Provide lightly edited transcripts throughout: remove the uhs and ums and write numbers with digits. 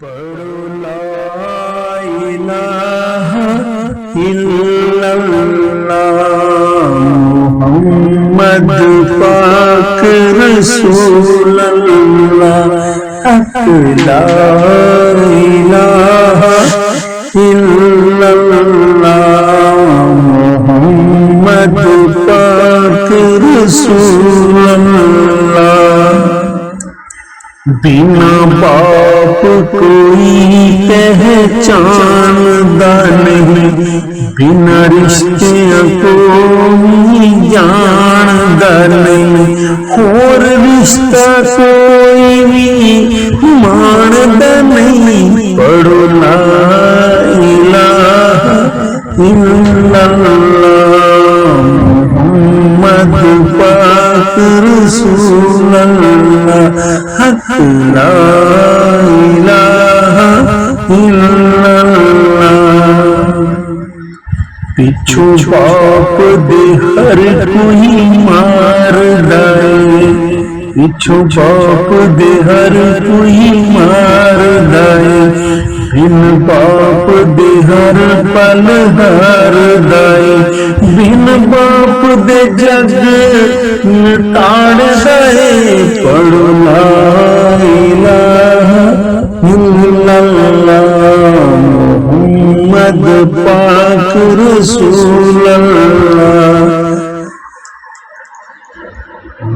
پڑھو لا الہ الا اللہ محمد پاک رسول اللہ حق لا الہ الا اللہ محمد پاک رسول اللہ بنا باپ کوئی پہچاندا نہیں بنا رشتے کوئی جاندا نہیں اور رشتہ کوئی بھی ماندا نہیں پڑھو لا الہ الا اللہ محمد پاک رسول اللہ حق لا الہ الا اللہ پچھو باپ دے ہر کوئی مار دائے پچھو باپ دے ہر کوئی مار دائے بن باپ دے ہر پل ہار دائے بن باپ دے جگ نٹاڑ دائے پڑھو لا الہ الا اللہ محمد پاک رسول اللہ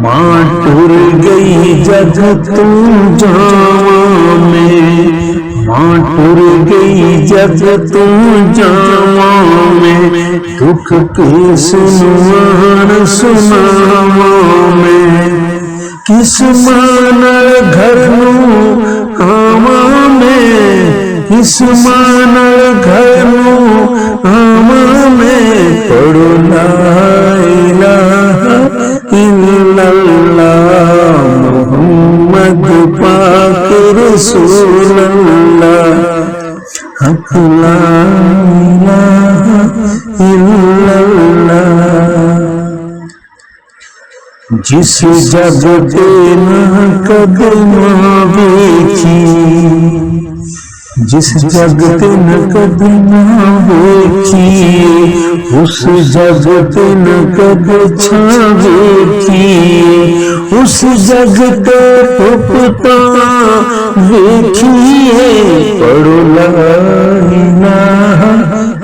ماں ٹر گئی جگ تو جاواں میں ماں ٹر گئی جگ تو جاواں میں دکھ کے سنوان سناواں میں کس ماں نال گھر نوں آواں میں کس ماں نال گھر نوں آواں میں پڑھو لا الہ الا اللہ محمد پاک رسول اللہ حق لا الہ الا اللہ جس جگ تے نہ قدماں ویکھی جس جگ تے نہ قدماں ویکھی اس جگ تے نہ کد چھاں ویکھی اس جگ تے پپتاں ویکھیے پڑھو لا الہ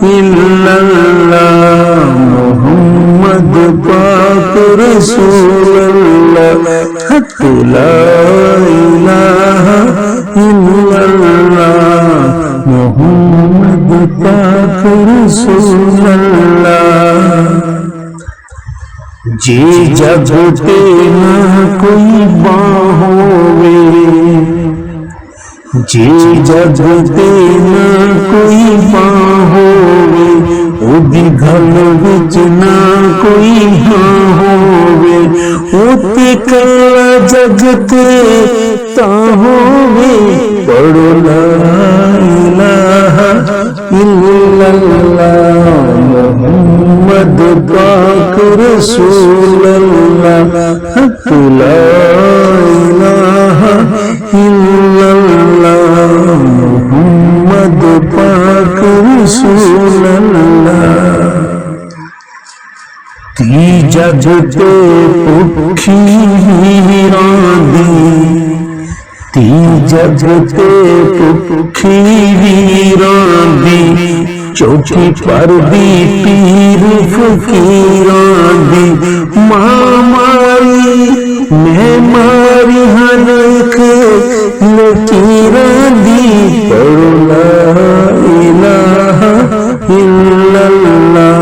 الا اللہ محمد پاک رسول اللہ حق لا الہ الا اللہ محمد پاک رسول اللہ جی جگ تے نہ کوئی باں ہووے جی جگ تے نہ کوئی باں ہووے اودی گھل وچ نہ کوئی ہاں ہووے اوتے کلا جگ تے تاں ہووے پڑھو لا الہ الا اللہ محمد پاک رسول اللہ حق لا الہ الا اللہ محمد پاک رسول اللہ تی جگ تے پکھی ویراں دی تی جگ تے پکھی ویراں دی چوتھی پر دی پیر فقیراں دی ماں ماری میں ماری ہر ایک لکیراں دی پڑھو لا الہ الا اللہ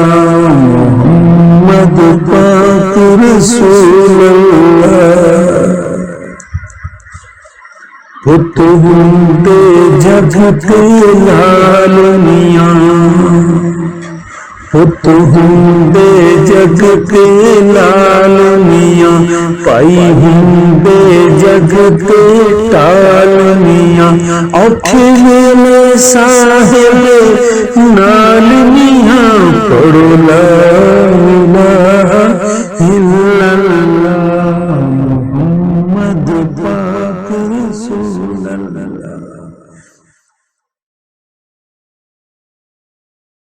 محمد پاک رسول اللہ پت ہوندے جگ تے لال میاں پت ہوندے جگ تے لال میاں پائی ہوندے جگ تے ٹال میاں اوکھے ویلے صاحب نال میاں پڑھو لا الہ الا